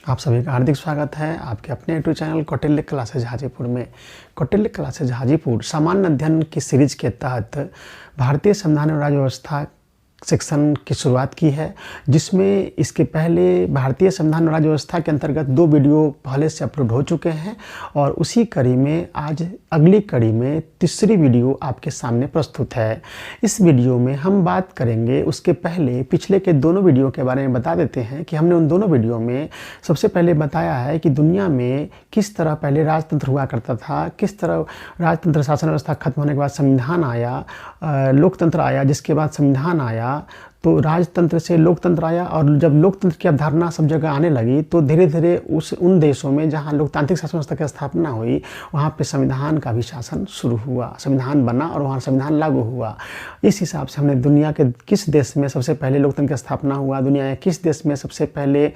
आप सभी का हार्दिक स्वागत है आपके अपने YouTube channel Kautilya classes Hajipur में। कौटिल्य क्लासेज हाजीपुर सामान्य अध्ययन की सीरीज के तहत भारतीय संविधान और राज्य व्यवस्था सेक्शन की शुरुआत की है, जिसमें इसके पहले भारतीय संविधान और राज्य व्यवस्था के अंतर्गत 2 वीडियो पहले से अपलोड हो चुके हैं और उसी कड़ी में आज अगली कड़ी में तीसरी वीडियो आपके सामने प्रस्तुत है। इस वीडियो में हम बात करेंगे, उसके पहले पिछले के दोनों वीडियो के बारे में बता देते हैं कि हमने उन दोनों वीडियो में सबसे पहले बताया है कि दुनिया में किस तरह पहले राजतंत्र हुआ करता था, किस तरह राजतंत्र शासन व्यवस्था खत्म होने के बाद संविधान आया, लोकतंत्र आया, जिसके बाद संविधान आया, तो राजतंत्र से लोकतंत्र आया और जब लोकतंत्र की अवधारणा सब जगह आने लगी तो धीरे धीरे उन देशों में जहाँ लोकतांत्रिक शासन व्यवस्था की स्थापना हुई वहाँ पे संविधान का भी शासन शुरू हुआ, संविधान बना और वहाँ संविधान लागू हुआ। इस हिसाब से हमने दुनिया के किस देश में सबसे पहले लोकतंत्र की स्थापना हुआ, दुनिया के किस देश में सबसे पहले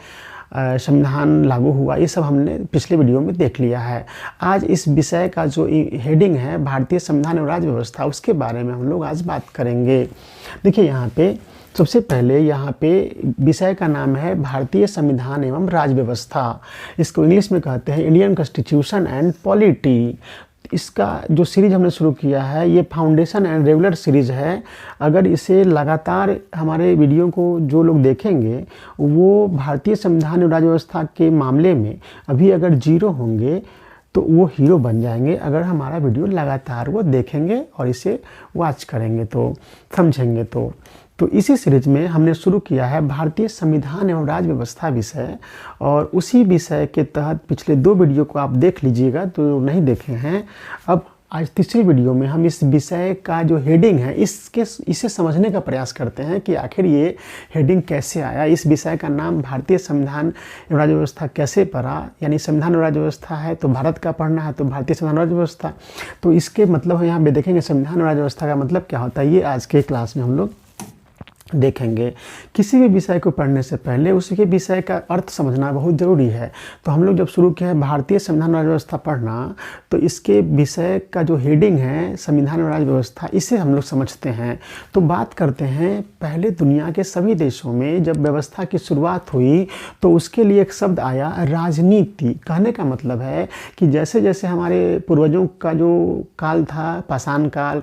संविधान लागू हुआ, ये सब हमने पिछले वीडियो में देख लिया है। आज इस विषय का जो हेडिंग है भारतीय संविधान और राज्य व्यवस्था, उसके बारे में हम लोग आज बात करेंगे। देखिए यहाँ पे सबसे पहले यहाँ पे विषय का नाम है भारतीय संविधान एवं राज्य व्यवस्था। इसको इंग्लिश में कहते हैं इंडियन कॉन्स्टिट्यूशन एंड पॉलिटी। इसका जो सीरीज हमने शुरू किया है ये फाउंडेशन एंड रेगुलर सीरीज है। अगर इसे लगातार हमारे वीडियो को जो लोग देखेंगे वो भारतीय संविधान और राज्य व्यवस्था के मामले में अभी अगर 0 होंगे तो वो हीरो बन जाएंगे अगर हमारा वीडियो लगातार वो देखेंगे और इसे वॉच करेंगे तो समझेंगे तो इसी सीरीज में हमने शुरू किया है भारतीय संविधान एवं राज्य व्यवस्था विषय, और उसी विषय के तहत पिछले 2 वीडियो को आप देख लीजिएगा तो नहीं देखे हैं। अब आज तीसरी वीडियो में हम इस विषय का जो हेडिंग है इसे समझने का प्रयास करते हैं कि आखिर ये हेडिंग कैसे आया, इस विषय का नाम भारतीय संविधान एवं राज्य व्यवस्था कैसे पढ़ा, यानी संविधान और राज्य व्यवस्था है तो भारत का पढ़ना है तो भारतीय संविधान और राज्य व्यवस्था। तो इसके मतलब यहाँ पे देखेंगे संविधान और राज्य व्यवस्था का मतलब क्या होता है, ये आज के क्लास में हम लोग देखेंगे। किसी भी विषय को पढ़ने से पहले उसके विषय का अर्थ समझना बहुत ज़रूरी है। तो हम लोग जब शुरू किए हैं भारतीय संविधान और राज्य व्यवस्था पढ़ना, तो इसके विषय का जो हेडिंग है संविधान और राज्य व्यवस्था, इसे हम लोग समझते हैं। तो बात करते हैं पहले दुनिया के सभी देशों में जब व्यवस्था की शुरुआत हुई तो उसके लिए एक शब्द आया राजनीति। कहने का मतलब है कि जैसे जैसे हमारे पूर्वजों का जो काल था पाषाण काल,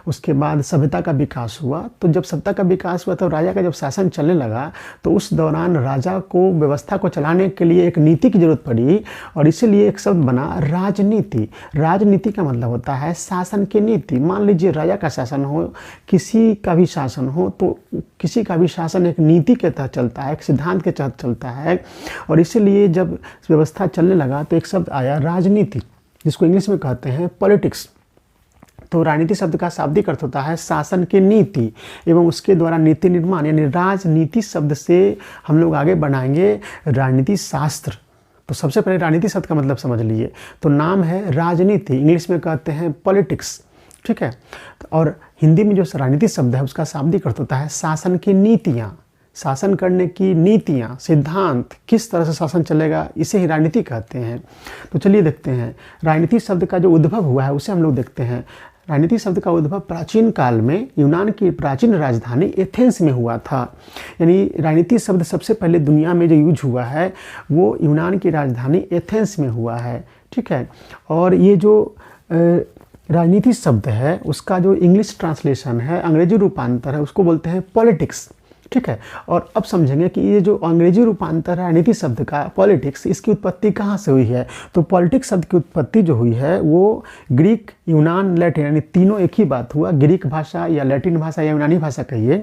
उसके बाद सभ्यता का विकास हुआ, तो जब सभ्यता का विकास हुआ तो राजा का जब शासन चलने लगा तो उस दौरान राजा को व्यवस्था को चलाने के लिए एक नीति की जरूरत पड़ी और इसीलिए एक शब्द बना राजनीति। राजनीति का मतलब होता है शासन की नीति। मान लीजिए राजा का शासन हो, किसी का भी शासन हो, तो किसी का भी शासन एक नीति के तहत चलता है, एक सिद्धांत के तहत चलता है, और इसीलिए जब व्यवस्था चलने लगा तो एक शब्द आया राजनीति, जिसको इंग्लिश में कहते हैं पॉलिटिक्स। तो राजनीति शब्द का शाब्दिक अर्थ होता है शासन की नीति एवं उसके द्वारा नीति निर्माण, यानी राजनीति शब्द से हम लोग आगे बढ़ाएंगे राजनीति शास्त्र। तो सबसे पहले राजनीति शब्द का मतलब समझ लीजिए, तो नाम है राजनीति, इंग्लिश में कहते हैं पॉलिटिक्स, ठीक है। और हिंदी में जो राजनीति शब्द है उसका शाब्दिक अर्थ होता है शासन की नीतियाँ, शासन करने की नीतियाँ, सिद्धांत, किस तरह से शासन चलेगा, इसे ही राजनीति कहते हैं। तो चलिए देखते हैं राजनीति शब्द का जो उद्भव हुआ है उसे हम लोग देखते हैं। राजनीति शब्द का उद्भव प्राचीन काल में यूनान की प्राचीन राजधानी एथेंस में हुआ था। यानी राजनीति शब्द सबसे पहले दुनिया में जो यूज हुआ है वो यूनान की राजधानी एथेंस में हुआ है, ठीक है। और ये जो राजनीति शब्द है उसका जो इंग्लिश ट्रांसलेशन है, अंग्रेजी रूपांतर है, उसको बोलते हैं पॉलिटिक्स, ठीक है। और अब समझेंगे कि ये जो अंग्रेजी रूपांतर है राजनीति शब्द का पॉलिटिक्स, इसकी उत्पत्ति कहाँ से हुई है। तो पॉलिटिक्स शब्द की उत्पत्ति जो हुई है वो ग्रीक, यूनान, लैटिन, यानी तीनों एक ही बात हुआ। ग्रीक भाषा या लैटिन भाषा या यूनानी भाषा कहिए,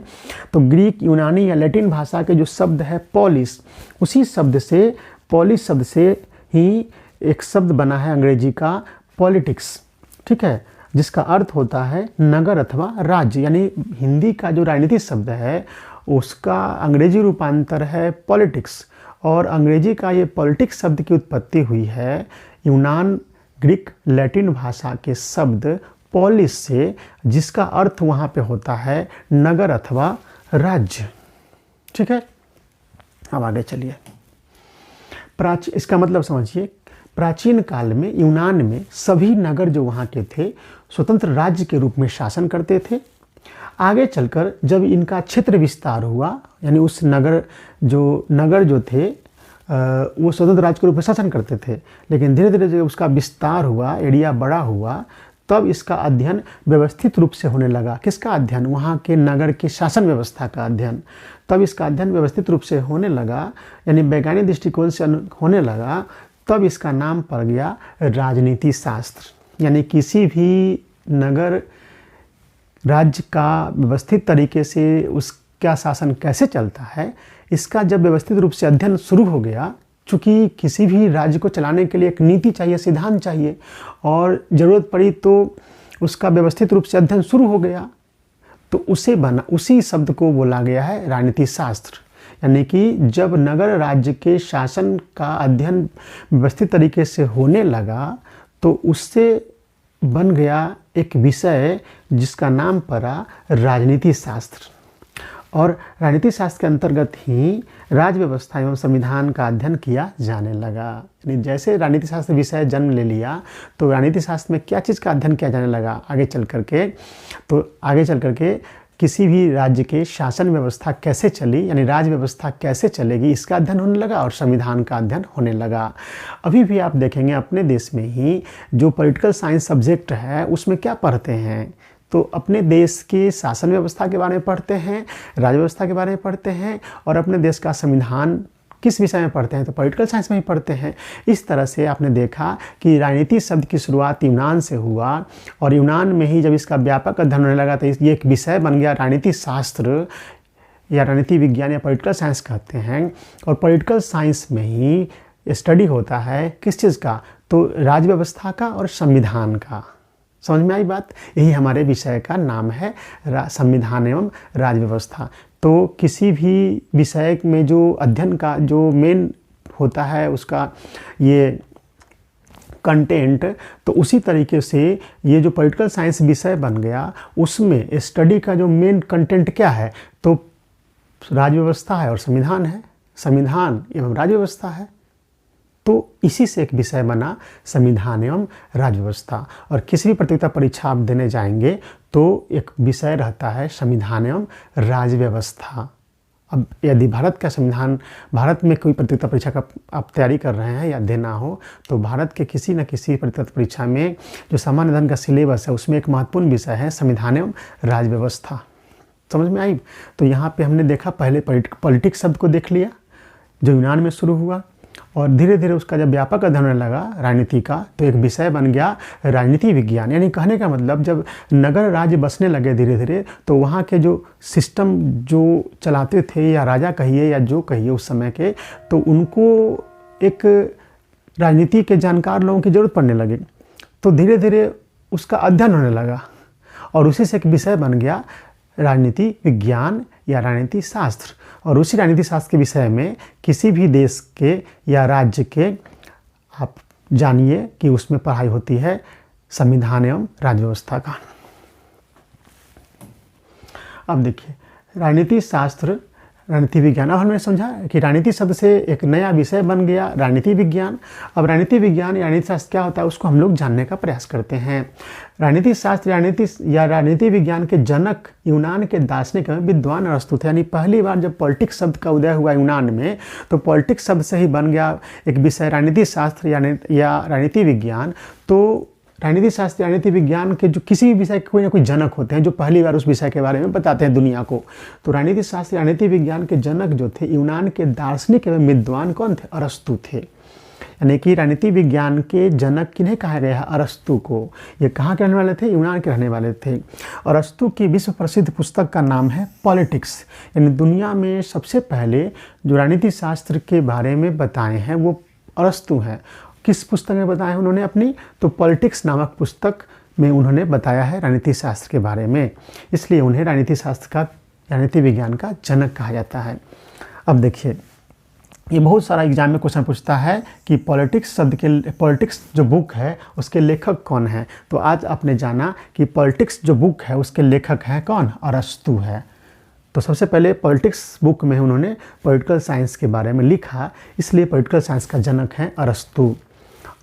तो ग्रीक, यूनानी या लैटिन भाषा के जो शब्द है पॉलिस, उसी शब्द से, पॉलिस शब्द से ही एक शब्द बना है अंग्रेजी का पॉलिटिक्स, ठीक है, जिसका अर्थ होता है नगर अथवा राज्य। यानी हिंदी का जो राजनीति शब्द है उसका अंग्रेजी रूपांतर है पॉलिटिक्स, और अंग्रेजी का ये पॉलिटिक्स शब्द की उत्पत्ति हुई है यूनान, ग्रीक, लैटिन भाषा के शब्द पॉलिस से, जिसका अर्थ वहाँ पे होता है नगर अथवा राज्य, ठीक है। अब आगे चलिए, इसका मतलब समझिए, प्राचीन काल में यूनान में सभी नगर जो वहाँ के थे स्वतंत्र राज्य के रूप में शासन करते थे। आगे चलकर जब इनका क्षेत्र विस्तार हुआ, यानी उस नगर जो थे वो स्वतंत्र राज्य के रूप में शासन करते थे। लेकिन धीरे धीरे जब उसका विस्तार हुआ, एरिया बड़ा हुआ, तब इसका अध्ययन व्यवस्थित रूप से होने लगा। किसका अध्ययन? वहाँ के नगर की शासन व्यवस्था का अध्ययन। तब इसका अध्ययन व्यवस्थित रूप से होने लगा, यानी वैज्ञानिक दृष्टिकोण से होने लगा। तब इसका नाम पड़ गया राजनीति शास्त्र। यानी किसी भी नगर राज्य का व्यवस्थित तरीके से उसका शासन कैसे चलता है, इसका जब व्यवस्थित रूप से अध्ययन शुरू हो गया, चूँकि किसी भी राज्य को चलाने के लिए एक नीति चाहिए, सिद्धांत चाहिए, और ज़रूरत पड़ी तो उसका व्यवस्थित रूप से अध्ययन शुरू हो गया, तो उसी शब्द को बोला गया है राजनीति शास्त्र। यानी कि जब नगर राज्य के शासन का अध्ययन व्यवस्थित तरीके से होने लगा, तो उससे बन गया एक विषय जिसका नाम पड़ा राजनीति शास्त्र। और राजनीति शास्त्र के अंतर्गत ही राज्य व्यवस्था एवं संविधान का अध्ययन किया जाने लगा। यानी जैसे राजनीति शास्त्र विषय जन्म ले लिया, तो राजनीति शास्त्र में क्या चीज़ का अध्ययन किया जाने लगा आगे चल करके किसी भी राज्य के शासन व्यवस्था कैसे चली, यानी राज्य व्यवस्था कैसे चलेगी, इसका अध्ययन होने लगा और संविधान का अध्ययन होने लगा। अभी भी आप देखेंगे अपने देश में ही जो पॉलिटिकल साइंस सब्जेक्ट है, उसमें क्या पढ़ते हैं? तो अपने देश की शासन व्यवस्था के बारे में पढ़ते हैं, राज्य व्यवस्था के बारे में पढ़ते हैं, और अपने देश का संविधान किस विषय में पढ़ते हैं? तो पॉलिटिकल साइंस में ही पढ़ते हैं। इस तरह से आपने देखा कि राजनीति शब्द की शुरुआत यूनान से हुआ, और यूनान में ही जब इसका व्यापक अध्ययन होने लगा, तो ये एक विषय बन गया राजनीति शास्त्र या राजनीति विज्ञान या पॉलिटिकल साइंस कहते हैं। और पॉलिटिकल साइंस में ही स्टडी होता है किस चीज़ का? तो राज्य व्यवस्था का और संविधान का। समझ में आई बात? यही हमारे विषय का नाम है, संविधान एवं राज्य व्यवस्था। तो किसी भी विषय में जो अध्ययन का जो मेन होता है उसका ये कंटेंट, तो उसी तरीके से ये जो पॉलिटिकल साइंस विषय बन गया, उसमें स्टडी का जो मेन कंटेंट क्या है? तो राज्य व्यवस्था है और संविधान है, संविधान एवं राज्य व्यवस्था है। तो इसी से एक विषय बना संविधान एवं राज्य व्यवस्था। और किसी भी प्रतियोगिता परीक्षा आप देने जाएंगे तो एक विषय रहता है संविधान एवं राज्य व्यवस्था। अब यदि भारत में कोई प्रतियोगिता परीक्षा का आप तैयारी कर रहे हैं या देना हो, तो भारत के किसी न किसी प्रतियोगिता परीक्षा में जो सामान्य अध्ययन का सिलेबस है, उसमें एक महत्वपूर्ण विषय है संविधान एवं राज्य व्यवस्था। समझ में आई? तो यहाँ पे हमने देखा, पहले पॉलिटिक्स शब्द को देख लिया जो यूनान में शुरू हुआ, और धीरे धीरे उसका जब व्यापक अध्ययन होने लगा राजनीति का, तो एक विषय बन गया राजनीति विज्ञान। यानी कहने का मतलब, जब नगर राज्य बसने लगे धीरे धीरे, तो वहाँ के जो सिस्टम जो चलाते थे, या राजा कहिए या जो कहिए उस समय के, तो उनको एक राजनीति के जानकार लोगों की ज़रूरत पड़ने लगी। तो धीरे धीरे उसका अध्ययन होने लगा, और उसी से एक विषय बन गया राजनीति विज्ञान या राजनीति शास्त्र। और उसी राजनीति शास्त्र के विषय में किसी भी देश के या राज्य के आप जानिए कि उसमें पढ़ाई होती है संविधान एवं राज्य व्यवस्था का। अब देखिए, राजनीति शास्त्र, राजनीति विज्ञान। अब हमने समझा कि राजनीति शब्द से एक नया विषय बन गया राजनीति विज्ञान। अब राजनीति विज्ञान या राजनीति शास्त्र क्या होता है, उसको हम लोग जानने का प्रयास करते हैं। राजनीति शास्त्र राजनीति विज्ञान के जनक यूनान के दार्शनिक विद्वान अरस्तु थे। यानी पहली बार जब पॉलिटिक्स शब्द का उदय हुआ यूनान में, तो पॉलिटिक्स शब्द से ही बन गया एक विषय राजनीति शास्त्र या राजनीति विज्ञान। तो राजनीति शास्त्र राजनीति विज्ञान के जो किसी भी विषय के कोई ना कोई जनक होते हैं, जो पहली बार उस विषय के बारे में बताते हैं दुनिया को। तो राजनीति शास्त्र राजनीति विज्ञान के जनक जो थे यूनान के दार्शनिक एवं विद्वान कौन थे? अरस्तु थे। यानी कि राजनीति विज्ञान के जनक किन्हें कहा गया है? अरस्तु को। ये कहाँ के रहने वाले थे? यूनान के रहने वाले थे। और अरस्तु की विश्व प्रसिद्ध पुस्तक का नाम है पॉलिटिक्स। यानी दुनिया में सबसे पहले जो राजनीति शास्त्र के बारे में बताए हैं वो अरस्तु हैं। किस पुस्तक में बताया है उन्होंने अपनी? तो पॉलिटिक्स नामक पुस्तक में उन्होंने बताया है राजनीति शास्त्र के बारे में। इसलिए उन्हें राजनीति शास्त्र का, राजनीति विज्ञान का जनक कहा जाता है। अब देखिए, ये बहुत सारा एग्जाम में क्वेश्चन पूछता है कि पॉलिटिक्स जो बुक है उसके लेखक कौन है। तो आज आपने जाना कि पॉलिटिक्स जो बुक है उसके लेखक हैं कौन? अरस्तु है। तो सबसे पहले पॉलिटिक्स बुक में उन्होंने पॉलिटिकल साइंस के बारे में लिखा, इसलिए पॉलिटिकल साइंस का जनक हैं अरस्तु।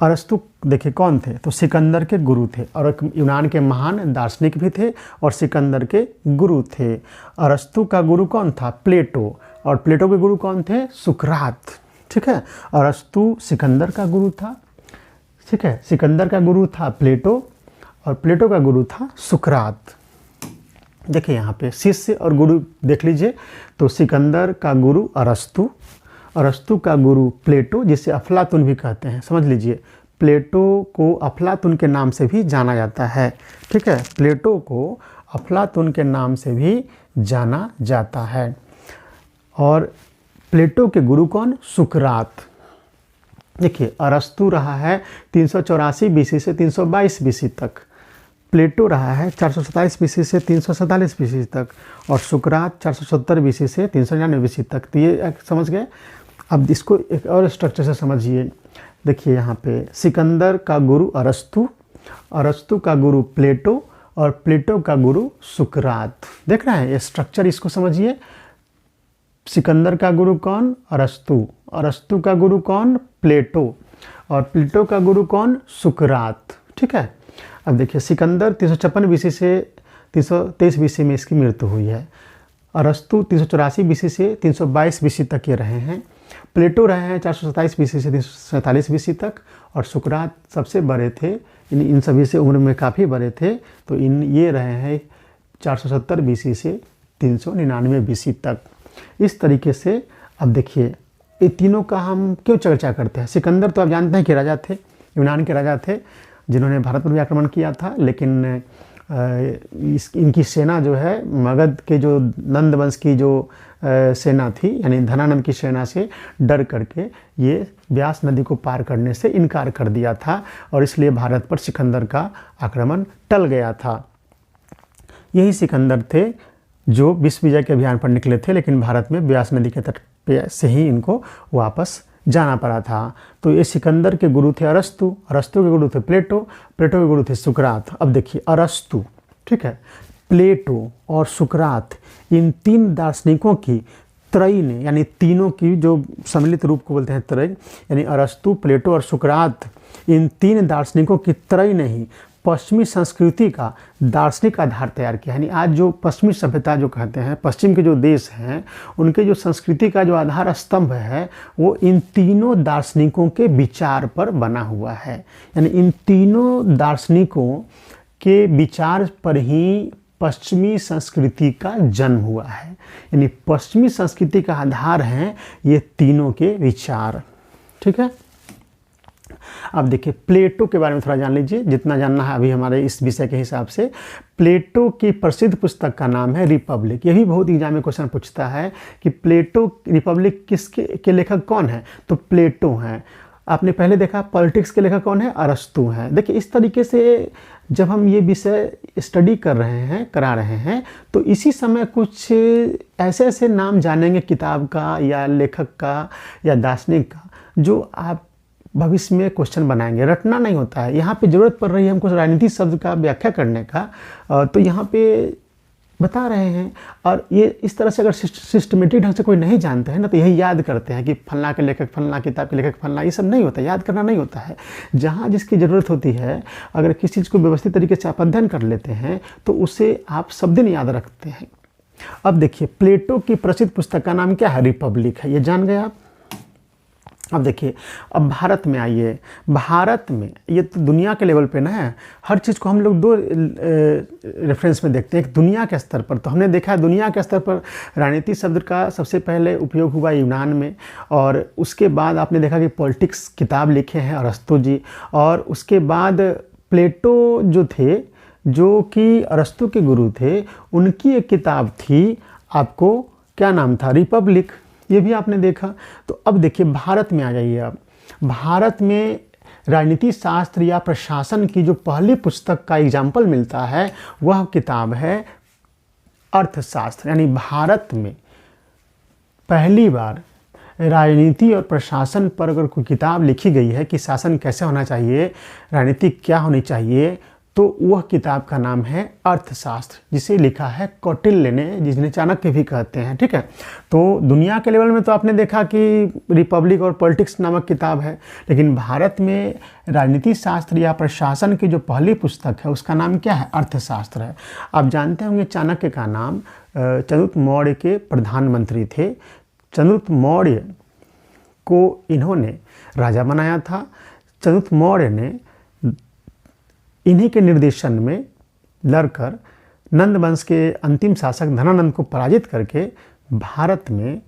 अरस्तु देखिए कौन थे? तो सिकंदर के गुरु थे, और एक यूनान के महान दार्शनिक भी थे और सिकंदर के गुरु थे। अरस्तु का गुरु कौन था? प्लेटो। और प्लेटो के गुरु कौन थे? सुकरात। ठीक है। अरस्तु सिकंदर का गुरु था, ठीक है। सिकंदर का गुरु था प्लेटो और प्लेटो का गुरु था सुकरात। देखिए यहाँ पे शिष्य और गुरु देख लीजिए, तो सिकंदर का गुरु अरस्तु, अरस्तु का गुरु प्लेटो जिसे अफलातुन भी कहते हैं, समझ लीजिए। प्लेटो को अफलातुन के नाम से भी जाना जाता है, ठीक है। प्लेटो को अफलातुन के नाम से भी जाना जाता है। और प्लेटो के गुरु कौन? सुकरात। देखिए अरस्तु रहा है 384 बीसी से 322 बीसी तक, प्लेटो रहा है 427 बीसी से 347 बीसी तक, और सुकरात 470 बीसी से 399 बीसी तक। तो ये समझ गए। अब इसको एक और स्ट्रक्चर से समझिए। देखिए यहाँ पे सिकंदर का गुरु अरस्तु, अरस्तु का गुरु प्लेटो और प्लेटो का गुरु सुकरात। देख रहे हैं ये स्ट्रक्चर, इसको समझिए। सिकंदर का गुरु कौन? अरस्तु, अरस्तु का गुरु कौन? प्लेटो, और प्लेटो का गुरु कौन? सुकरात, ठीक है। अब देखिए सिकंदर 356 बीसी से 323 बीसी में इसकी मृत्यु हुई है। अरस्तु 384 बीसी से 322 बीसी तक ये रहे हैं। प्लेटो रहे हैं 427 बीसी से 347 बीसी तक, और सुकरात सबसे बड़े थे, इन सभी से उम्र में काफ़ी बड़े थे। तो ये रहे हैं 470 बीसी से 399 बीसी तक। इस तरीके से अब देखिए ये तीनों का हम क्यों चर्चा करते हैं। सिकंदर तो आप जानते हैं कि राजा थे, यूनान के राजा थे, जिन्होंने भारत पर भी आक्रमण किया था। लेकिन इनकी सेना जो है मगध के जो नंद वंश की जो सेना थी, यानी धनानंद की सेना से डर करके ये व्यास नदी को पार करने से इनकार कर दिया था, और इसलिए भारत पर सिकंदर का आक्रमण टल गया था। यही सिकंदर थे जो विश्व विजय के अभियान पर निकले थे, लेकिन भारत में व्यास नदी के तट पे से ही इनको वापस जाना पड़ा था। तो ये सिकंदर के गुरु थे अरस्तु, अरस्तु के गुरु थे प्लेटो, प्लेटो के गुरु थे सुकरात। अब देखिए अरस्तु, ठीक है, प्लेटो और सुकरात, इन तीन दार्शनिकों की त्रयी ने, यानी तीनों की जो सम्मिलित रूप को बोलते हैं त्रय, यानी अरस्तु, प्लेटो और सुकरात, इन तीन दार्शनिकों की त्रयी ने ही पश्चिमी संस्कृति का दार्शनिक आधार तैयार किया। यानी आज जो पश्चिमी सभ्यता जो कहते हैं, पश्चिम के जो देश हैं, उनके जो संस्कृति का जो आधार स्तंभ है वो इन तीनों दार्शनिकों के विचार पर बना हुआ है। यानी इन तीनों दार्शनिकों के विचार पर ही पश्चिमी संस्कृति का जन्म हुआ है। यानी पश्चिमी संस्कृति का आधार है ये तीनों के विचार, ठीक है। अब देखिए प्लेटो के बारे में थोड़ा जान लीजिए, जितना जानना है अभी हमारे इस विषय के हिसाब से। प्लेटो की प्रसिद्ध पुस्तक का नाम है रिपब्लिक। ये भी बहुत एग्जाम में क्वेश्चन पूछता है कि प्लेटो रिपब्लिक के लेखक कौन है, तो प्लेटो हैं। आपने पहले देखा पॉलिटिक्स के लेखक कौन है, अरस्तु हैं। देखिए इस तरीके से जब हम ये विषय स्टडी करा रहे हैं तो इसी समय कुछ ऐसे ऐसे नाम जानेंगे किताब का या लेखक का या दार्शनिक का, जो आप भविष्य में क्वेश्चन बनाएंगे। रटना नहीं होता है। यहाँ पे ज़रूरत पड़ रही है हमको राजनीति शब्द का व्याख्या करने का, तो यहाँ पे बता रहे हैं। और ये इस तरह से अगर सिस्टमेटिक ढंग से कोई नहीं जानते हैं ना, तो यही याद करते हैं कि फलना के लेखक फलना, किताब के लेखक फलना, ये सब नहीं होता, याद करना नहीं होता है। जहाँ जिसकी ज़रूरत होती है, अगर किसी चीज़ को व्यवस्थित तरीके से आप अध्ययन कर लेते हैं तो उसे आप सब दिन याद रखते हैं। अब देखिए प्लेटो की प्रसिद्ध पुस्तक का नाम क्या है, रिपब्लिक है, ये जान गए आप। अब देखिए अब भारत में आइए। भारत में ये तो दुनिया के लेवल पे ना है, हर चीज़ को हम लोग दो रेफरेंस में देखते हैं। एक दुनिया के स्तर पर तो हमने देखा है दुनिया के स्तर पर राजनीति शब्द का सबसे पहले उपयोग हुआ यूनान में, और उसके बाद आपने देखा कि पॉलिटिक्स किताब लिखे हैं अरस्तु जी, और उसके बाद प्लेटो जो थे, जो कि अरस्तु के गुरु थे, उनकी एक किताब थी, आपको क्या नाम था, रिपब्लिक, ये भी आपने देखा। तो अब देखिए भारत में आ जाइए। अब भारत में राजनीति शास्त्र या प्रशासन की जो पहली पुस्तक का एग्जाम्पल मिलता है वह किताब है अर्थशास्त्र। यानी भारत में पहली बार राजनीति और प्रशासन पर अगर कोई किताब लिखी गई है कि शासन कैसे होना चाहिए, राजनीति क्या होनी चाहिए, तो वह किताब का नाम है अर्थशास्त्र, जिसे लिखा है कौटिल्य ने, जिन्हें चाणक्य भी कहते हैं, ठीक है। तो दुनिया के लेवल में तो आपने देखा कि रिपब्लिक और पॉलिटिक्स नामक किताब है, लेकिन भारत में राजनीति शास्त्र या प्रशासन की जो पहली पुस्तक है उसका नाम क्या है, अर्थशास्त्र है। आप जानते होंगे चाणक्य का नाम चंद्रगुप्त मौर्य के प्रधानमंत्री थे। चंद्रगुप्त मौर्य को इन्होंने राजा बनाया था। चंद्रगुप्त मौर्य ने इन्हीं के निर्देशन में लड़कर नंद वंश के अंतिम शासक धनानंद को पराजित करके भारत में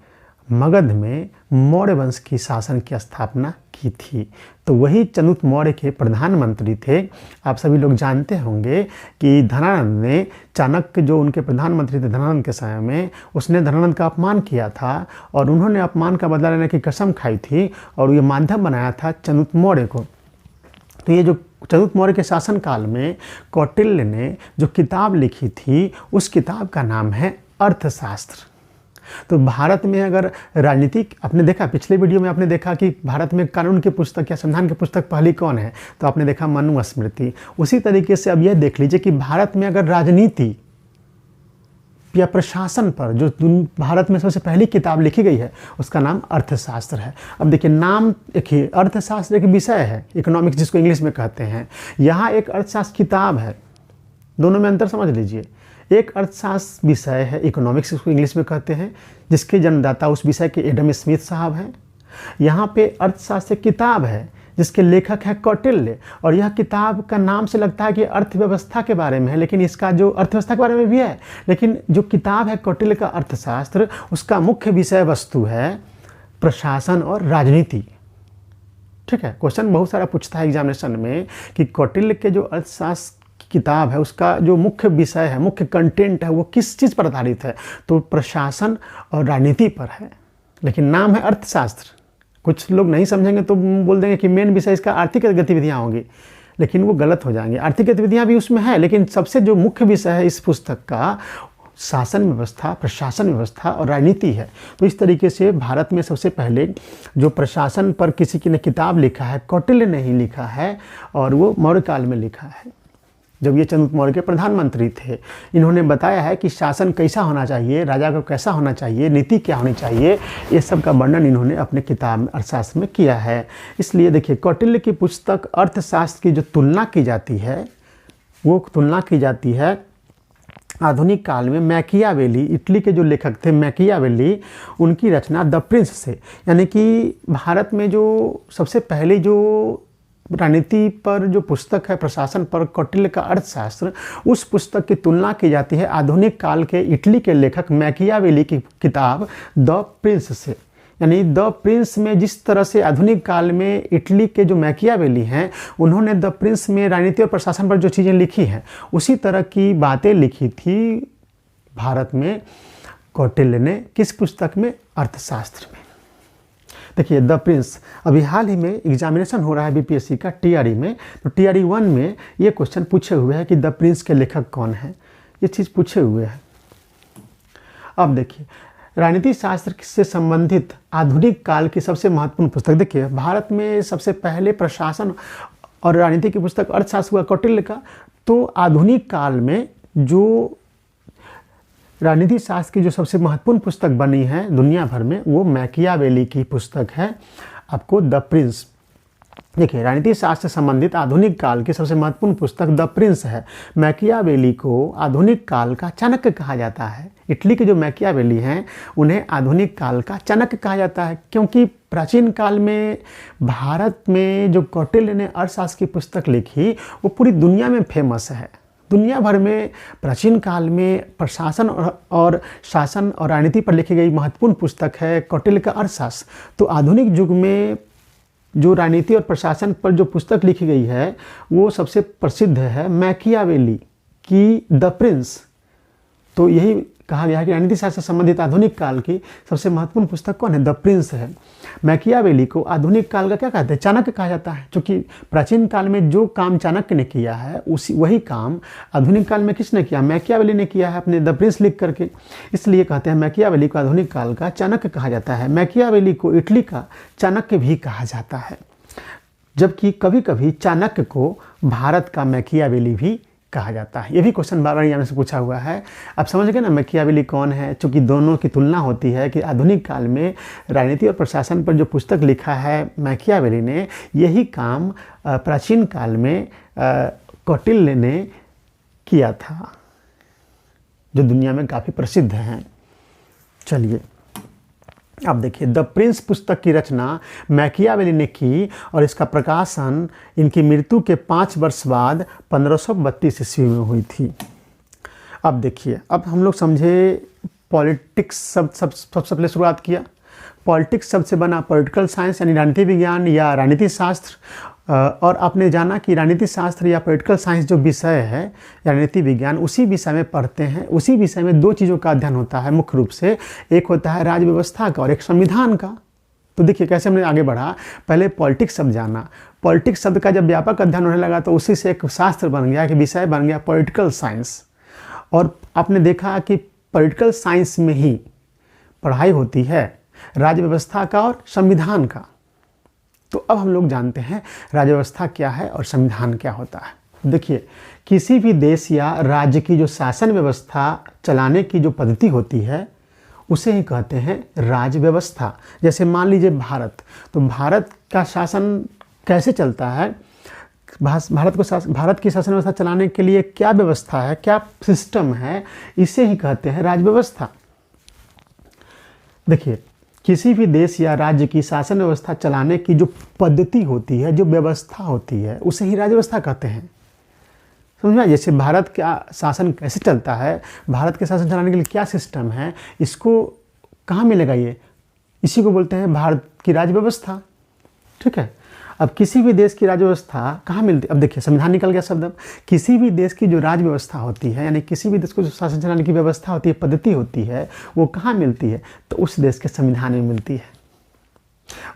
मगध में मौर्य वंश की शासन की स्थापना की थी। तो वही चंद्रगुप्त मौर्य के प्रधानमंत्री थे। आप सभी लोग जानते होंगे कि धनानंद ने, चाणक्य जो उनके प्रधानमंत्री थे धनानंद के समय में, उसने धनानंद का अपमान किया था और उन्होंने अपमान का बदला लेने की कसम खाई थी और ये माध्यम बनाया था चंद्रगुप्त मौर्य को। तो ये जो चंद्रगुप्त मौर्य के शासनकाल में कौटिल्य ने जो किताब लिखी थी, उस किताब का नाम है अर्थशास्त्र। तो भारत में अगर राजनीतिक, आपने देखा पिछले वीडियो में आपने देखा कि भारत में कानून की पुस्तक या संविधान की पुस्तक पहली कौन है, तो आपने देखा मनुस्मृति। उसी तरीके से अब यह देख लीजिए कि भारत में अगर राजनीति या प्रशासन पर जो भारत में सबसे पहली किताब लिखी गई है, उसका नाम अर्थशास्त्र है। अब देखिए नाम देखिए, अर्थशास्त्र एक विषय है, इकोनॉमिक्स जिसको इंग्लिश में कहते हैं। यहाँ एक अर्थशास्त्र किताब है, दोनों में अंतर समझ लीजिए। एक अर्थशास्त्र विषय है, इकोनॉमिक्स इसको इंग्लिश में कहते हैं, जिसके जन्मदाता उस विषय के एडम स्मिथ साहब हैं। यहाँ पे अर्थशास्त्र किताब है जिसके लेखक है कौटिल्य, और यह किताब का नाम से लगता है कि अर्थव्यवस्था के बारे में है, लेकिन इसका जो अर्थव्यवस्था के बारे में भी है, लेकिन जो किताब है कौटिल्य का अर्थशास्त्र, उसका मुख्य विषय वस्तु है प्रशासन और राजनीति। ठीक है, क्वेश्चन बहुत सारा पूछता है एग्जामिनेशन में कि कौटिल्य के जो अर्थशास्त्र किताब है उसका जो मुख्य विषय है, मुख्य कंटेंट है, वो किस चीज़ पर आधारित है, तो प्रशासन और राजनीति पर है, लेकिन नाम है अर्थशास्त्र। कुछ लोग नहीं समझेंगे तो बोल देंगे कि मेन विषय इसका आर्थिक गतिविधियाँ होंगी, लेकिन वो गलत हो जाएंगे। आर्थिक गतिविधियाँ भी उसमें है, लेकिन सबसे जो मुख्य विषय है इस पुस्तक का शासन व्यवस्था, प्रशासन व्यवस्था और राजनीति है। तो इस तरीके से भारत में सबसे पहले जो प्रशासन पर किसी ने किताब लिखा है, कौटिल्य ने ही लिखा है, और वो मौर्य काल में लिखा है, जब ये चंद्रगुप्त मौर्य के प्रधानमंत्री थे। इन्होंने बताया है कि शासन कैसा होना चाहिए, राजा को कैसा होना चाहिए, नीति क्या होनी चाहिए, ये सब का वर्णन इन्होंने अपने किताब में अर्थशास्त्र में किया है। इसलिए देखिए कौटिल्य की पुस्तक अर्थशास्त्र की जो तुलना की जाती है, वो तुलना की जाती है आधुनिक काल में मैकियावेली, इटली के जो लेखक थे मैकियावेली, उनकी रचना द प्रिंस से। यानी कि भारत में जो सबसे पहले जो राजनीति पर जो पुस्तक है, प्रशासन पर, कौटिल्य का अर्थशास्त्र, उस पुस्तक की तुलना की जाती है आधुनिक काल के इटली के लेखक मैकियावेली की किताब द प्रिंस से। यानी द प्रिंस में जिस तरह से आधुनिक काल में इटली के जो मैकियावेली हैं, उन्होंने द प्रिंस में राजनीति और प्रशासन पर जो चीज़ें लिखी हैं, उसी तरह की बातें लिखी थी भारत में कौटिल्य ने। किस पुस्तक में? अर्थशास्त्र में। देखिए द प्रिंस, अभी हाल ही में एग्जामिनेशन हो रहा है बीपीएससी का टीआरई में, तो टीआरई 1 में ये क्वेश्चन पूछे हुए हैं कि द प्रिंस के लेखक कौन है, ये चीज़ पूछे हुए हैं। अब देखिए राजनीति शास्त्र से संबंधित आधुनिक काल की सबसे महत्वपूर्ण पुस्तक, देखिए भारत में सबसे पहले प्रशासन और राजनीति की पुस्तक अर्थशास्त्र हुआ कौटिल्य का। तो आधुनिक काल में जो राजनीति शास्त्र की जो सबसे महत्वपूर्ण पुस्तक बनी है दुनिया भर में, वो मैकियावेली की पुस्तक है आपको द प्रिंस। देखिए राजनीति शास्त्र से संबंधित आधुनिक काल की सबसे महत्वपूर्ण पुस्तक द प्रिंस है। मैकियावेली को आधुनिक काल का चाणक्य कहा जाता है। इटली के जो मैकियावेली हैं उन्हें आधुनिक काल का चाणक्य कहा जाता है, क्योंकि प्राचीन काल में भारत में जो कौटिल्य ने अर्थशास्त्र की पुस्तक लिखी, वो पूरी दुनिया में फेमस है। दुनिया भर में प्राचीन काल में प्रशासन और शासन और राजनीति पर लिखी गई महत्वपूर्ण पुस्तक है कौटिल्य का अर्थशास्त्र। तो आधुनिक युग में जो राजनीति और प्रशासन पर जो पुस्तक लिखी गई है, वो सबसे प्रसिद्ध है मैकियावेली की द प्रिंस। तो यही कहा गया है कि राजनीति शास्त्र से संबंधित आधुनिक काल की सबसे महत्वपूर्ण पुस्तक कौन है? द प्रिंस है। मैकियावेली को आधुनिक काल का क्या कहते हैं? चाणक्य कहा जाता है, क्योंकि प्राचीन काल में जो काम चाणक्य ने किया है वही काम आधुनिक काल में किसने किया? मैकियावेली ने किया है अपने द प्रिंस लिख करके। इसलिए कहते हैं मैकियावेली को आधुनिक काल का चाणक्य कहा जाता है। मैकियावेली को इटली का चाणक्य भी कहा जाता है, जबकि कभी कभी चाणक्य को भारत का मैकियावेली भी कहा जाता है। ये भी क्वेश्चन बार बार यहाँ से पूछा हुआ है। आप समझ गए ना मैकियावेली कौन है? चूँकि दोनों की तुलना होती है कि आधुनिक काल में राजनीति और प्रशासन पर जो पुस्तक लिखा है मैकियावेली ने, यही काम प्राचीन काल में कौटिल्य ने किया था, जो दुनिया में काफ़ी प्रसिद्ध हैं। चलिए अब देखिए, द प्रिंस पुस्तक की रचना मैकियावेली ने की और इसका प्रकाशन इनकी मृत्यु के 5 वर्ष बाद 1532 ईस्वी में हुई थी। अब देखिए, अब हम लोग समझे पॉलिटिक्स सबसे पहले शुरुआत किया। पॉलिटिक्स शब्द से बना पॉलिटिकल साइंस यानी राजनीति विज्ञान या राजनीति शास्त्र, और आपने जाना कि राजनीति शास्त्र या पॉलिटिकल साइंस जो विषय है राजनीति विज्ञान, उसी विषय में पढ़ते हैं। उसी विषय में 2 चीज़ों का अध्ययन होता है मुख्य रूप से, एक होता है राज्य व्यवस्था का और एक संविधान का। तो देखिए कैसे हमने आगे बढ़ा। पहले पॉलिटिक्स शब्द जाना, पॉलिटिक्स शब्द का जब व्यापक अध्ययन होने लगा तो उसी से एक शास्त्र बन गया, कि विषय बन गया पॉलिटिकल साइंस। और आपने देखा कि पॉलिटिकल साइंस में ही पढ़ाई होती है राज्य व्यवस्था का और संविधान का। तो अब हम लोग जानते हैं राज्य व्यवस्था क्या है और संविधान क्या होता है। देखिए, किसी भी देश या राज्य की जो शासन व्यवस्था चलाने की जो पद्धति होती है उसे ही कहते हैं राज्य व्यवस्था। जैसे मान लीजिए भारत, तो भारत का शासन कैसे चलता है, भारत की शासन व्यवस्था चलाने के लिए क्या व्यवस्था है, क्या सिस्टम है, इसे ही कहते हैं राज्य व्यवस्था। देखिए, किसी भी देश या राज्य की शासन व्यवस्था चलाने की जो पद्धति होती है, जो व्यवस्था होती है, उसे ही राज्य व्यवस्था कहते हैं। समझा? जैसे भारत का शासन कैसे चलता है, भारत के शासन चलाने के लिए क्या सिस्टम है, इसको कहाँ मिलेगा ये, इसी को बोलते हैं भारत की राज्य व्यवस्था। ठीक है। अब किसी भी देश की राज्य व्यवस्था कहाँ मिलती है, अब देखिए संविधान निकल गया शब्द। अब किसी भी देश की जो राज्य व्यवस्था होती है, यानी किसी भी देश को जो शासन चलाने की व्यवस्था होती है, पद्धति होती है, वो कहाँ मिलती है, तो उस देश के संविधान में मिलती है।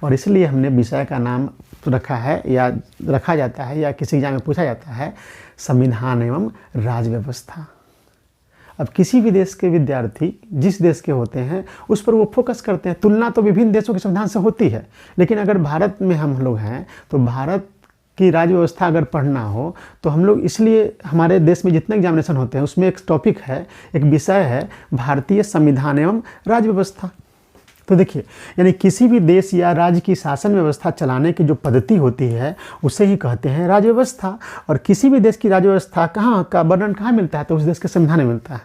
और इसलिए हमने विषय का नाम रखा है या रखा जाता है या किसी एग्जाम में पूछा जाता है, संविधान एवं राज्य व्यवस्था। अब किसी भी देश के विद्यार्थी जिस देश के होते हैं उस पर वो फोकस करते हैं। तुलना तो विभिन्न देशों के संविधान से होती है, लेकिन अगर भारत में हम लोग हैं तो भारत की राज्य व्यवस्था अगर पढ़ना हो तो हम लोग, इसलिए हमारे देश में जितने एग्जामिनेशन होते हैं उसमें एक टॉपिक है, एक विषय है भारतीय संविधान एवं राज्य व्यवस्था। तो देखिए, यानी किसी भी देश या राज्य की शासन व्यवस्था चलाने की जो पद्धति होती है उसे ही कहते हैं राज्य व्यवस्था। और किसी भी देश की राज्य व्यवस्था कहाँ का वर्णन कहाँ मिलता है, तो उस देश के संविधान में मिलता है।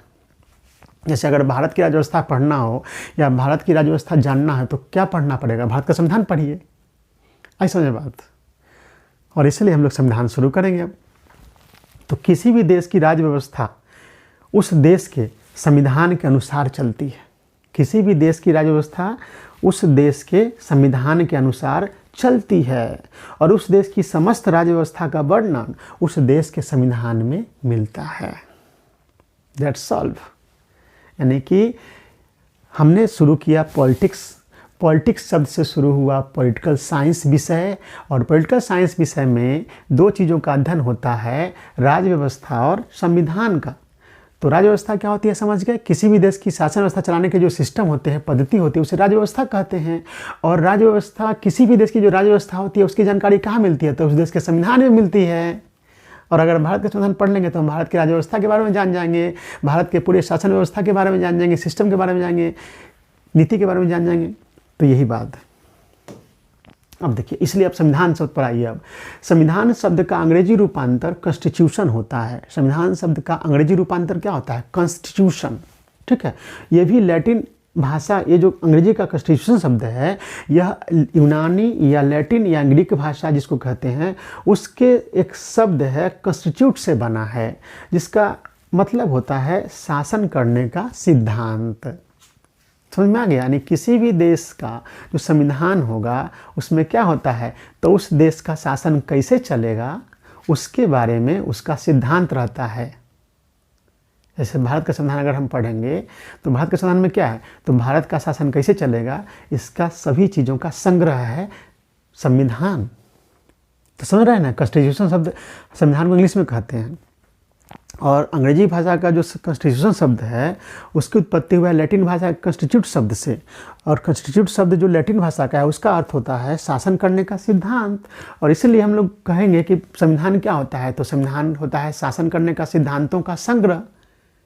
जैसे अगर भारत की राज्य व्यवस्था पढ़ना हो या भारत की राज्य व्यवस्था जानना है तो क्या पढ़ना पड़ेगा, भारत का संविधान पढ़िए। ऐसा समझे बात। और इसलिए हम लोग संविधान शुरू करेंगे अब। तो किसी भी देश की राज्य व्यवस्था उस देश के संविधान के अनुसार चलती है। किसी भी देश की राज्य व्यवस्था उस देश के संविधान के अनुसार चलती है और उस देश की समस्त राज्य व्यवस्था का वर्णन उस देश के संविधान में मिलता है। That's all. यानी कि हमने शुरू किया पॉलिटिक्स शब्द से शुरू हुआ पॉलिटिकल साइंस विषय, और पॉलिटिकल साइंस विषय में 2 चीज़ों का अध्ययन होता है, राज्य व्यवस्था और संविधान का। तो राज्य व्यवस्था क्या होती है समझ गए। किसी भी देश की शासन व्यवस्था चलाने के जो सिस्टम होते हैं, पद्धति होती है, उसे राज्य व्यवस्था कहते हैं। और राज्य व्यवस्था, किसी भी देश की जो राज्य व्यवस्था होती है उसकी जानकारी कहाँ मिलती है, तो उस देश के संविधान में मिलती है। और अगर भारत का संविधान पढ़ लेंगे तो हम भारत की राज्य व्यवस्था के बारे में जान जाएंगे, भारत के पूरे शासन व्यवस्था के बारे में जान जाएंगे, सिस्टम के बारे में जानेंगे, नीति के बारे में जान जाएंगे। तो यही बात है। अब देखिए, इसलिए अब संविधान शब्द पर आइए। अब संविधान शब्द का अंग्रेजी रूपांतर कॉन्स्टिट्यूशन होता है। संविधान शब्द का अंग्रेजी रूपांतर क्या होता है, कॉन्स्टिट्यूशन। ठीक है। ये भी लैटिन भाषा, ये जो अंग्रेजी का कॉन्स्टिट्यूशन शब्द है, यह यूनानी या लैटिन या ग्रीक भाषा जिसको कहते हैं उसके एक शब्द है, कॉन्स्टिट्यूट से बना है, जिसका मतलब होता है शासन करने का सिद्धांत। समझ में आ गया। यानी किसी भी देश का जो संविधान होगा उसमें क्या होता है, तो उस देश का शासन कैसे चलेगा उसके बारे में उसका सिद्धांत रहता है। जैसे भारत का संविधान अगर हम पढ़ेंगे तो भारत के संविधान में क्या है, तो भारत का शासन कैसे चलेगा इसका सभी चीज़ों का संग्रह है संविधान। तो समझ रहे हैं ना, कॉन्स्टिट्यूशन शब्द संविधान को इंग्लिश में कहते हैं। और अंग्रेजी भाषा का जो कॉन्स्टिट्यूशन शब्द है उसकी उत्पत्ति हुआ है लैटिन भाषा कॉन्स्टिट्यूट शब्द से। और कॉन्स्टिट्यूट शब्द जो लैटिन भाषा का है उसका अर्थ होता है शासन करने का सिद्धांत। और इसलिए हम लोग कहेंगे कि संविधान क्या होता है, तो संविधान होता है शासन करने का सिद्धांतों का संग्रह।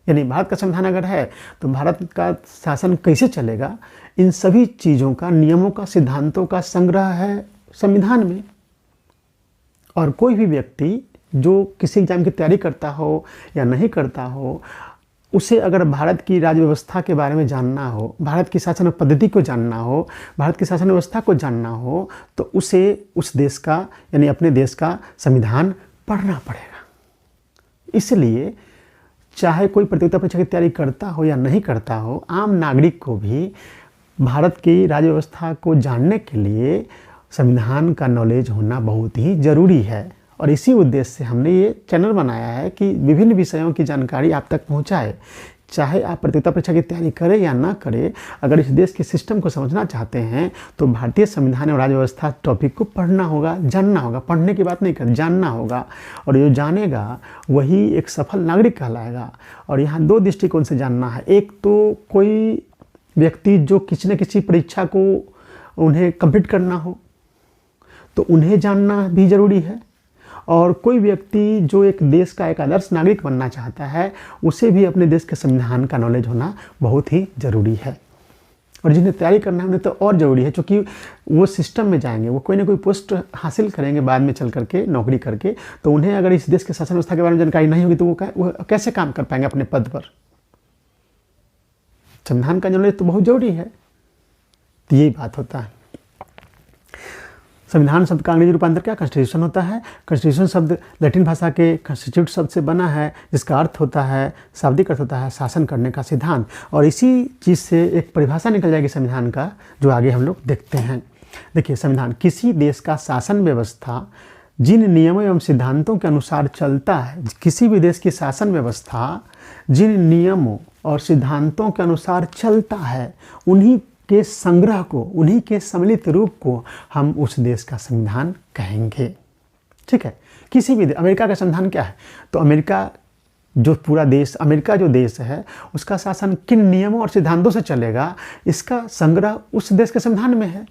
यानी भारत का संविधान अगर है तो भारत का शासन कैसे चलेगा, इन सभी चीज़ों का, नियमों का, सिद्धांतों का संग्रह है संविधान में। और कोई भी व्यक्ति जो किसी एग्जाम की तैयारी करता हो या नहीं करता हो, उसे अगर भारत की राज्य व्यवस्था के बारे में जानना हो, भारत की शासन पद्धति को जानना हो, भारत की शासन व्यवस्था को जानना हो, तो उसे उस देश का यानी अपने देश का संविधान पढ़ना पड़ेगा। इसलिए चाहे कोई प्रतियोगिता परीक्षा की तैयारी करता हो या नहीं करता हो, आम नागरिक को भी भारत की राज्य व्यवस्था को जानने के लिए संविधान का नॉलेज होना बहुत ही ज़रूरी है। और इसी उद्देश्य से हमने ये चैनल बनाया है कि विभिन्न विषयों की जानकारी आप तक पहुंचाए। चाहे आप प्रतियोगिता परीक्षा की तैयारी करें या ना करें, अगर इस देश के सिस्टम को समझना चाहते हैं तो भारतीय संविधान और राज्य व्यवस्था टॉपिक को पढ़ना होगा, जानना होगा। पढ़ने की बात नहीं कर, जानना होगा। और जो जानेगा वही एक सफल नागरिक कहलाएगा। और यहाँ दो दृष्टिकोण से जानना है। एक तो कोई व्यक्ति जो किसी न किसी परीक्षा को उन्हें कंप्लीट करना हो तो उन्हें जानना भी ज़रूरी है, और कोई व्यक्ति जो एक देश का एक आदर्श नागरिक बनना चाहता है उसे भी अपने देश के संविधान का नॉलेज होना बहुत ही ज़रूरी है। और जिन्हें तैयारी करना है उन्हें तो और ज़रूरी है, क्योंकि वो सिस्टम में जाएंगे, वो कोई ना कोई पोस्ट हासिल करेंगे बाद में चल करके नौकरी करके। तो उन्हें अगर इस देश के शासन व्यवस्था के बारे में जानकारी नहीं होगी तो वो कैसे काम कर पाएंगे अपने पद पर। संविधान का नॉलेज तो बहुत ज़रूरी है। तो यही बात होता है। संविधान शब्द का अंग्रेजी रूपांतर क्या? कॉन्स्टिट्यूशन होता है। कॉन्स्टिट्यूशन शब्द लैटिन भाषा के कॉन्स्टिट्यूट शब्द से बना है, जिसका अर्थ होता है, शाब्दिक अर्थ होता है शासन करने का सिद्धांत। और इसी चीज़ से एक परिभाषा निकल जाएगी संविधान का, जो आगे हम लोग देखते हैं। देखिए, संविधान किसी देश का शासन व्यवस्था जिन नियमों एवं सिद्धांतों के अनुसार चलता है, किसी भी देश की शासन व्यवस्था जिन नियमों और सिद्धांतों के अनुसार चलता है, उन्हीं के संग्रह को, उन्हीं के सम्मिलित रूप को हम उस देश का संविधान कहेंगे। ठीक है। किसी भी अमेरिका का संविधान क्या है? तो अमेरिका जो पूरा देश, अमेरिका जो देश है, उसका शासन किन नियमों और सिद्धांतों से चलेगा, इसका संग्रह उस देश के संविधान में है।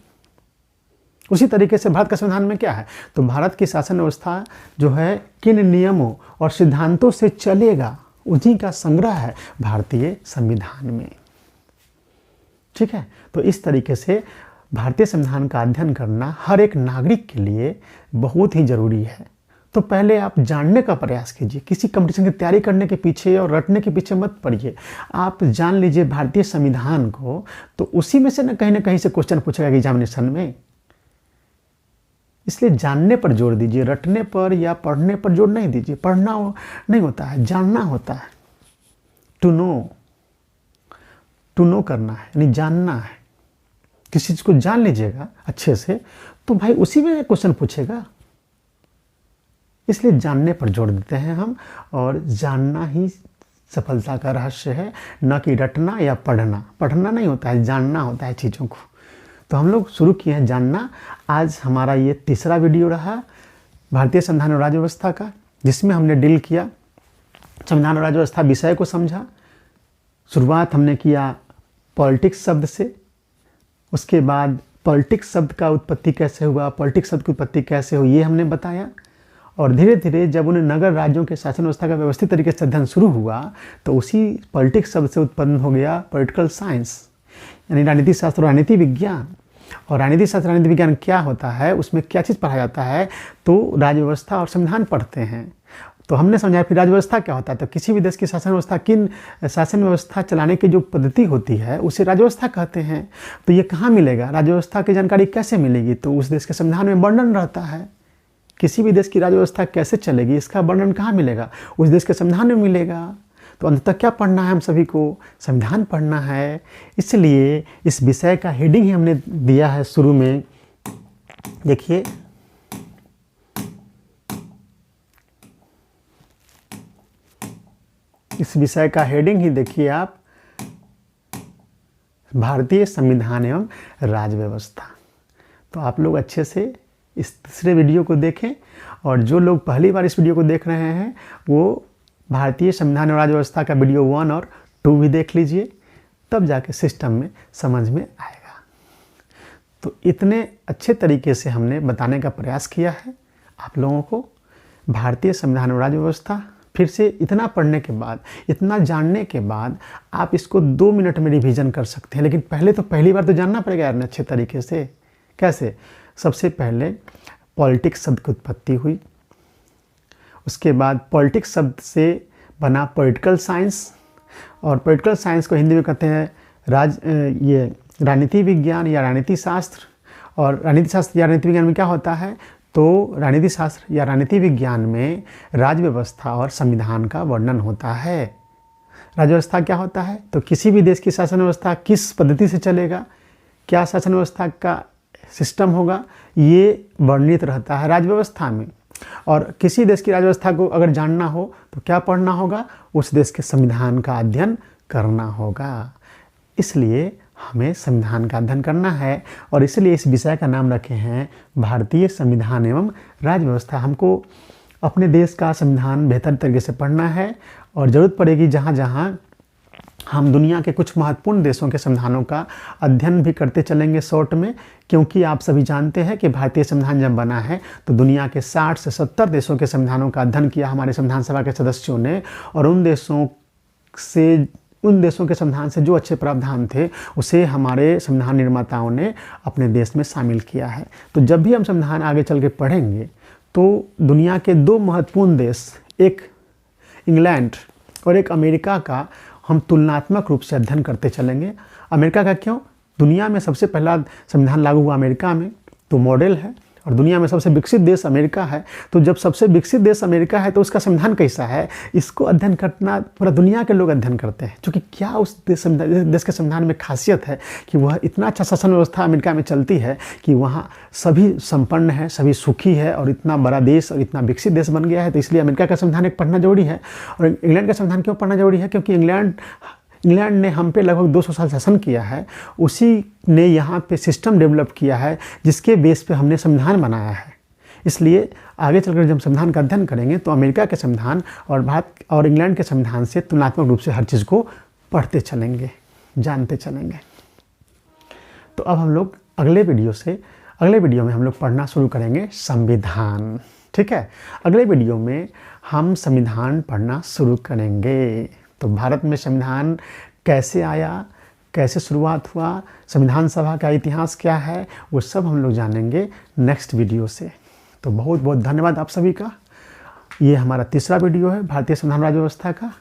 उसी तरीके से भारत का संविधान में क्या है? तो भारत की शासन व्यवस्था जो है किन नियमों और सिद्धांतों से चलेगा, उन्हीं का संग्रह है भारतीय संविधान में। ठीक है। तो इस तरीके से भारतीय संविधान का अध्ययन करना हर एक नागरिक के लिए बहुत ही ज़रूरी है। तो पहले आप जानने का प्रयास कीजिए। किसी कंपटीशन की तैयारी करने के पीछे और रटने के पीछे मत पड़िए। आप जान लीजिए भारतीय संविधान को, तो उसी में से न कहीं से क्वेश्चन पूछेगा एग्जामिनेशन में। इसलिए जानने पर जोर दीजिए, रटने पर या पढ़ने पर जोर नहीं दीजिए। पढ़ना नहीं होता है, जानना होता है। टू नो करना है, यानी जानना है। किसी चीज़ को जान लीजिएगा अच्छे से तो भाई उसी में क्वेश्चन पूछेगा। इसलिए जानने पर जोर देते हैं हम, और जानना ही सफलता का रहस्य है, न कि रटना या पढ़ना। पढ़ना नहीं होता है, जानना होता है चीज़ों को। तो हम लोग शुरू किए हैं जानना। आज हमारा ये तीसरा वीडियो रहा भारतीय संविधान और राज्य व्यवस्था का, जिसमें हमने डील किया संविधान और राज्य व्यवस्था विषय को समझा। शुरुआत हमने किया पॉलिटिक्स शब्द से, उसके बाद पॉलिटिक्स शब्द का उत्पत्ति कैसे हुआ, पॉलिटिक्स शब्द की उत्पत्ति कैसे हुई, ये हमने बताया। और धीरे धीरे जब उन्हें नगर राज्यों के शासन व्यवस्था का व्यवस्थित तरीके से अध्ययन शुरू हुआ, तो उसी पॉलिटिक्स शब्द से उत्पन्न हो गया पॉलिटिकल साइंस, यानी राजनीति शास्त्र और राजनीति विज्ञान। और राजनीति शास्त्र राजनीति विज्ञान क्या होता है, उसमें क्या चीज़ पढ़ाया जाता है? तो राज्य व्यवस्था और संविधान पढ़ते हैं। तो हमने समझाया फिर राज्य व्यवस्था क्या होता है। तो किसी भी देश की शासन व्यवस्था, किन शासन व्यवस्था चलाने की जो पद्धति होती है उसे राज्य व्यवस्था कहते हैं। तो ये कहाँ मिलेगा? राज्य व्यवस्था की जानकारी कैसे मिलेगी? तो उस देश के संविधान में वर्णन रहता है। किसी भी देश की राज्य व्यवस्था कैसे चलेगी, इसका वर्णन कहाँ मिलेगा? उस देश के संविधान में मिलेगा। तो अंततः क्या पढ़ना है हम सभी को? संविधान पढ़ना है। इसलिए इस विषय का हेडिंग ही हमने दिया है शुरू में। देखिए, इस विषय का हेडिंग ही देखिए आप, भारतीय संविधान एवं राज्य व्यवस्था। तो आप लोग अच्छे से इस तीसरे वीडियो को देखें, और जो लोग पहली बार इस वीडियो को देख रहे हैं वो भारतीय संविधान और राज्य व्यवस्था का वीडियो 1 और 2 भी देख लीजिए, तब जाके सिस्टम में समझ में आएगा। तो इतने अच्छे तरीके से हमने बताने का प्रयास किया है आप लोगों को भारतीय संविधान और राज्य व्यवस्था। फिर से इतना पढ़ने के बाद, इतना जानने के बाद आप इसको 2 मिनट में रिवीजन कर सकते हैं। लेकिन पहली बार तो जानना पड़ेगा यार अच्छे तरीके से। कैसे? सबसे पहले पॉलिटिक्स शब्द की उत्पत्ति हुई, उसके बाद पॉलिटिक्स शब्द से बना पॉलिटिकल साइंस, और पॉलिटिकल साइंस को हिंदी में कहते हैं ये राजनीति विज्ञान या राजनीति शास्त्र। और राजनीति शास्त्र या राजनीति विज्ञान में क्या होता है, तो राजनीति शास्त्र या राजनीति विज्ञान में राज्य व्यवस्था और संविधान का वर्णन होता है। राज्य व्यवस्था क्या होता है, तो किसी भी देश की शासन व्यवस्था किस पद्धति से चलेगा, क्या शासन व्यवस्था का सिस्टम होगा, ये वर्णित रहता है राज्य व्यवस्था में। और किसी देश की राज्य व्यवस्था को अगर जानना हो तो क्या पढ़ना होगा, उस देश के संविधान का अध्ययन करना होगा। इसलिए हमें संविधान का अध्ययन करना है और इसलिए इस विषय का नाम रखे हैं भारतीय संविधान एवं राज्य व्यवस्था। हमको अपने देश का संविधान बेहतर तरीके से पढ़ना है और ज़रूरत पड़ेगी जहाँ जहाँ हम दुनिया के कुछ महत्वपूर्ण देशों के संविधानों का अध्ययन भी करते चलेंगे शॉर्ट में, क्योंकि आप सभी जानते हैं कि भारतीय संविधान जब बना है तो दुनिया के 60 से 70 देशों के संविधानों का अध्ययन किया हमारे संविधान सभा के सदस्यों ने। और उन देशों के संविधान से जो अच्छे प्रावधान थे उसे हमारे संविधान निर्माताओं ने अपने देश में शामिल किया है। तो जब भी हम संविधान आगे चल के पढ़ेंगे तो दुनिया के 2 महत्वपूर्ण देश, एक इंग्लैंड और एक अमेरिका का हम तुलनात्मक रूप से अध्ययन करते चलेंगे। अमेरिका का क्यों, दुनिया में सबसे पहला संविधान लागू हुआ अमेरिका में, तो मॉडल है। और दुनिया में सबसे विकसित देश अमेरिका है, तो जब सबसे विकसित देश अमेरिका है तो उसका संविधान कैसा है, इसको अध्ययन करना पूरा दुनिया के लोग अध्ययन करते हैं। क्योंकि क्या उस देश के संविधान में खासियत है कि वह इतना अच्छा शासन व्यवस्था अमेरिका में चलती है कि वहाँ सभी संपन्न है, सभी सुखी है और इतना बड़ा देश और इतना विकसित देश बन गया है। तो इसलिए अमेरिका का संविधान एक पढ़ना जरूरी है। और इंग्लैंड का संविधान क्यों पढ़ना जरूरी है, क्योंकि इंग्लैंड ने हम पे लगभग 200 साल शासन किया है। उसी ने यहाँ पे सिस्टम डेवलप किया है जिसके बेस पे हमने संविधान बनाया है। इसलिए आगे चलकर जब संविधान का अध्ययन करेंगे तो अमेरिका के संविधान और भारत और इंग्लैंड के संविधान से तुलनात्मक रूप से हर चीज़ को पढ़ते चलेंगे, जानते चलेंगे। तो अब हम लोग अगले वीडियो में हम लोग पढ़ना शुरू करेंगे संविधान। ठीक है, अगले वीडियो में हम संविधान पढ़ना शुरू करेंगे। तो भारत में संविधान कैसे आया, कैसे शुरुआत हुआ, संविधान सभा का इतिहास क्या है, वो सब हम लोग जानेंगे नेक्स्ट वीडियो से। तो बहुत बहुत धन्यवाद आप सभी का। ये हमारा तीसरा वीडियो है भारतीय संविधान राज्य व्यवस्था का।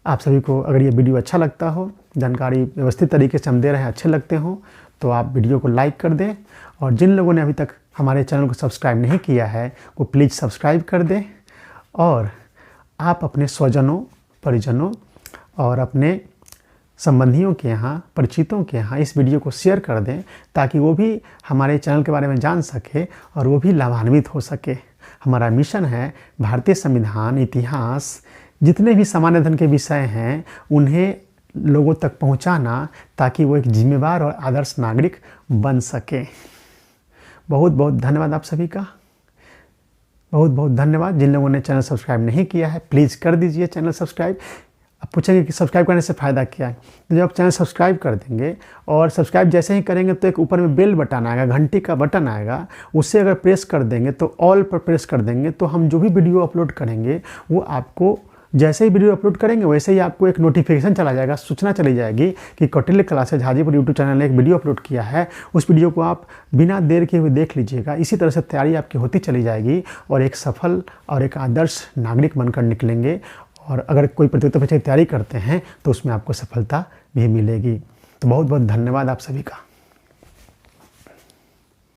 आप सभी को अगर ये वीडियो अच्छा लगता हो, जानकारी व्यवस्थित तरीके से हम दे रहे हैं, अच्छे लगते हो, तो आप वीडियो को लाइक कर दें। और जिन लोगों ने अभी तक हमारे चैनल को सब्सक्राइब नहीं किया है वो प्लीज़ सब्सक्राइब कर दें। और आप अपने स्वजनों, परिजनों और अपने संबंधियों के यहाँ, परिचितों के यहाँ इस वीडियो को शेयर कर दें ताकि वो भी हमारे चैनल के बारे में जान सके और वो भी लाभान्वित हो सके। हमारा मिशन है भारतीय संविधान, इतिहास, जितने भी सामान्य अध्ययन के विषय हैं उन्हें लोगों तक पहुँचाना ताकि वो एक जिम्मेदार और आदर्श नागरिक बन सके। बहुत बहुत धन्यवाद आप सभी का। बहुत बहुत धन्यवाद। जिन लोगों ने चैनल सब्सक्राइब नहीं किया है प्लीज़ कर दीजिए चैनल सब्सक्राइब। आप पूछेंगे कि सब्सक्राइब करने से फ़ायदा क्या है, तो जब आप चैनल सब्सक्राइब कर देंगे और सब्सक्राइब जैसे ही करेंगे तो एक ऊपर में बेल बटन आएगा, घंटी का बटन आएगा, उससे अगर प्रेस कर देंगे तो ऑल पर प्रेस कर देंगे तो हम जो भी वीडियो अपलोड करेंगे वो आपको, जैसे ही वीडियो अपलोड करेंगे वैसे ही आपको एक नोटिफिकेशन चला जाएगा, सूचना चली जाएगी कि Kautilya classes Hajipur YouTube channel ने एक वीडियो अपलोड किया है। उस वीडियो को आप बिना देर के हुए देख लीजिएगा। इसी तरह से तैयारी आपकी होती चली जाएगी और एक सफल और एक आदर्श नागरिक बनकर निकलेंगे। और अगर कोई प्रतियोगिता परीक्षा की तैयारी करते हैं तो उसमें आपको सफलता भी मिलेगी। तो बहुत बहुत धन्यवाद आप सभी का।